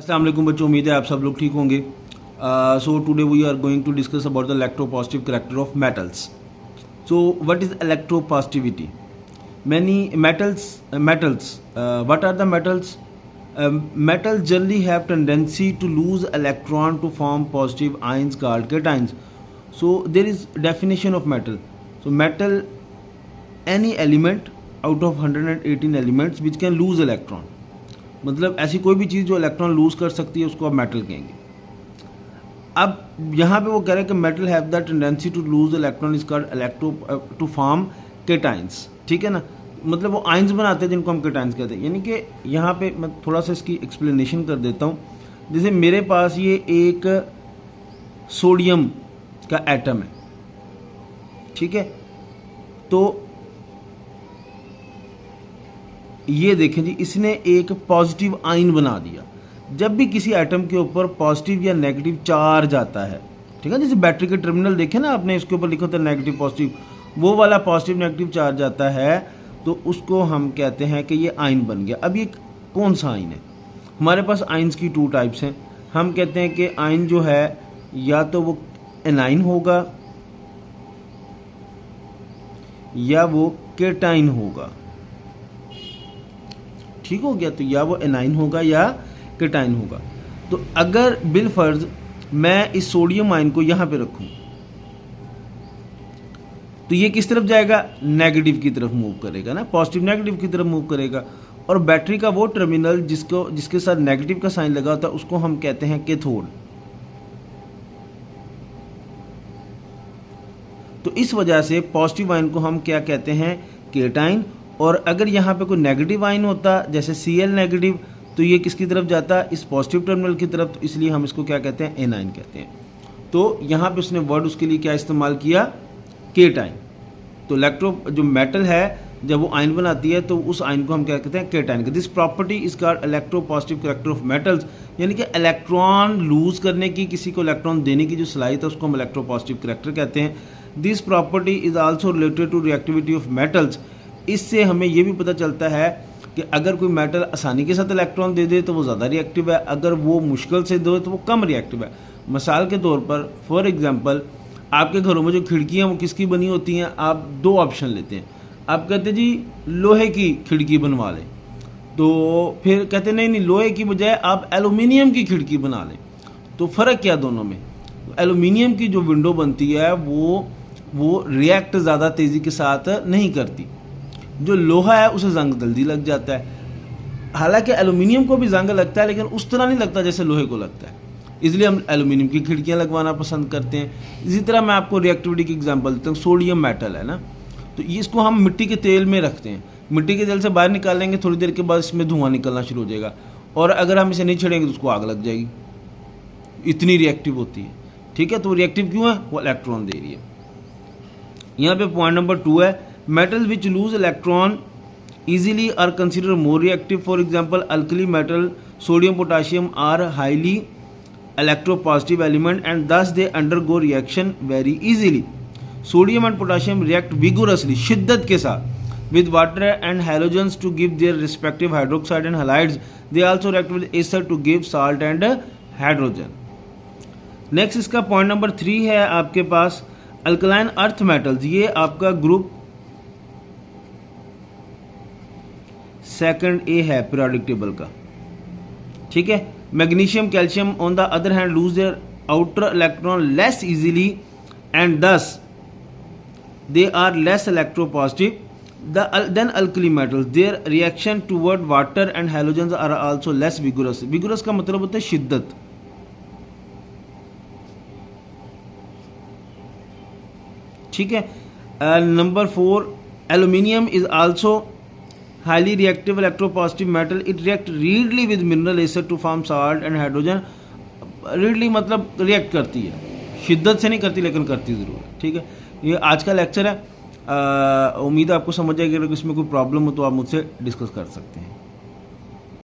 अस्सलाम वालेकुम बच्चों, उम्मीद है आप सब लोग ठीक होंगे। So today we are going to discuss about the electropositive character of metals. So what is electropositivity? Many metals, what are the metals? Metals generally have tendency to lose electron to form positive ions called cations. So there is definition of metal. So metal, any element out of 118 elements which can lose electron. मतलब ऐसी कोई भी चीज़ जो electron lose कर सकती है उसको आप मेटल कहेंगे. अब यहाँ पे वो कह रहे हैं कि metal have the tendency to lose electron is called electro to form cations. ठीक है ना, मतलब वो आइंस बनाते हैं जिनको हम केटाइंस कहते हैं. यानी कि यहाँ पे मैं थोड़ा सा इसकी एक्सप्लेनेशन कर देता हूँ. जैसे मेरे पास ये एक सोडियम का एटम है, ठीक है, तो ये देखें जी, इसने एक पॉजिटिव आयन बना दिया. जब भी किसी एटम के ऊपर पॉजिटिव या नेगेटिव चार्ज आता है, ठीक है, जैसे बैटरी के टर्मिनल देखे ना आपने, इसके ऊपर लिखा होता है नेगेटिव पॉजिटिव, वो वाला पॉजिटिव नेगेटिव चार्ज आता है तो उसको हम कहते हैं कि ये आयन बन गया. अब ये कौन सा आयन है? हमारे पास आयन्स की टू टाइप्स हैं. हम कहते हैं कि आयन जो है या तो वो एनाइन होगा या वो केटाइन होगा. ठीक हो गया, तो या वो एनाइन होगा या केटाइन होगा. तो अगर बिलफर्ज मैं इस सोडियम आयन को यहां पे रखूं तो ये किस तरफ जाएगा? नेगेटिव की तरफ मूव करेगा ना, पॉजिटिव नेगेटिव की तरफ मूव करेगा. और बैटरी का वो टर्मिनल जिसके साथ नेगेटिव का साइन लगा होता है उसको हम कहते हैं कैथोड. तो इस वजह से पॉजिटिव आयन को हम क्या कहते हैं? केटाइन. और अगर यहाँ पे कोई नेगेटिव आयन होता जैसे Cl नेगेटिव तो ये किसकी तरफ जाता? इस पॉजिटिव टर्मिनल की तरफ. तो इसलिए हम इसको क्या कहते हैं? एनाइन कहते हैं. तो यहाँ पे उसने वर्ड उसके लिए क्या इस्तेमाल किया? केटाइन. तो इलेक्ट्रो जो मेटल है जब वो आयन बनाती है तो उस आयन को हम क्या कहते हैं? Cation. This property is called electropositive character of metals. यानी कि इलेक्ट्रॉन लूज करने की, किसी को इलेक्ट्रॉन देने की जो सलाहियत है उसको हम इलेक्ट्रोपॉजिटिव कैरेक्टर कहते हैं. This property is also related to reactivity of metals. इससे हमें ये भी पता चलता है कि अगर कोई मेटल आसानी के साथ इलेक्ट्रॉन दे दे तो वो ज़्यादा रिएक्टिव है, अगर वो मुश्किल से दे तो वो कम रिएक्टिव है. मिसाल के तौर पर फॉर एग्जांपल आपके घरों में जो खिड़कियाँ वो किसकी बनी होती हैं? आप दो ऑप्शन लेते हैं. आप कहते जी लोहे की खिड़की बनवा लें, तो फिर कहते नहीं नहीं, लोहे की बजाय आप एलुमिनियम की खिड़की बना लें. तो फ़र्क क्या दोनों में? एलुमिनियम की जो विंडो बनती है वो रिएक्ट ज़्यादा तेज़ी के साथ नहीं करती. जो लोहा है उसे जंग जल्दी लग जाता है. हालांकि एल्यूमिनियम को भी जंग लगता है लेकिन उस तरह नहीं लगता जैसे लोहे को लगता है, इसलिए हम एल्यूमिनियम की खिड़कियां लगवाना पसंद करते हैं. इसी तरह मैं आपको रिएक्टिविटी की एग्जांपल देता हूँ. सोडियम मेटल है ना, तो इसको हम मिट्टी के तेल में रखते हैं. मिट्टी के तेल से बाहर निकालेंगे, थोड़ी देर के बाद इसमें धुआं निकलना शुरू हो जाएगा, और अगर हम इसे नहीं छेड़ेंगे तो उसको आग लग जाएगी. इतनी रिएक्टिव होती है. ठीक है, तो रिएक्टिव क्यों है? वो इलेक्ट्रॉन दे रही है. यहाँ पे पॉइंट नंबर 2 है, metals which lose electron easily are considered more reactive. For example, alkali metal sodium potassium are highly electropositive element and thus they undergo reaction very easily. Sodium and potassium react vigorously शिद्दत के साथ with water and halogens to give their respective hydroxide and halides. They also react with acer to give salt and hydrogen. Next इसका point number 3 है आपके पास alkaline earth metals. ये आपका group second ए है periodic table का. ठीक है, magnesium calcium on the other hand lose their outer electron less easily and thus they are less electropositive than alkali metals. Their reaction toward water and halogens are also less vigorous. Vigorous का मतलब होता है शिद्दत. ठीक है. Number 4, aluminium is also highly reactive electropositive metal. It react readily with mineral acer to form salt and hydrogen. readily मतलब react करती है, शिद्दत से नहीं करती लेकिन करती ज़रूर है. ठीक है, ये आज का लेक्चर है. उम्मीद है आपको समझ आएगी. अगर इसमें कोई प्रॉब्लम हो तो आप मुझसे डिस्कस कर सकते हैं.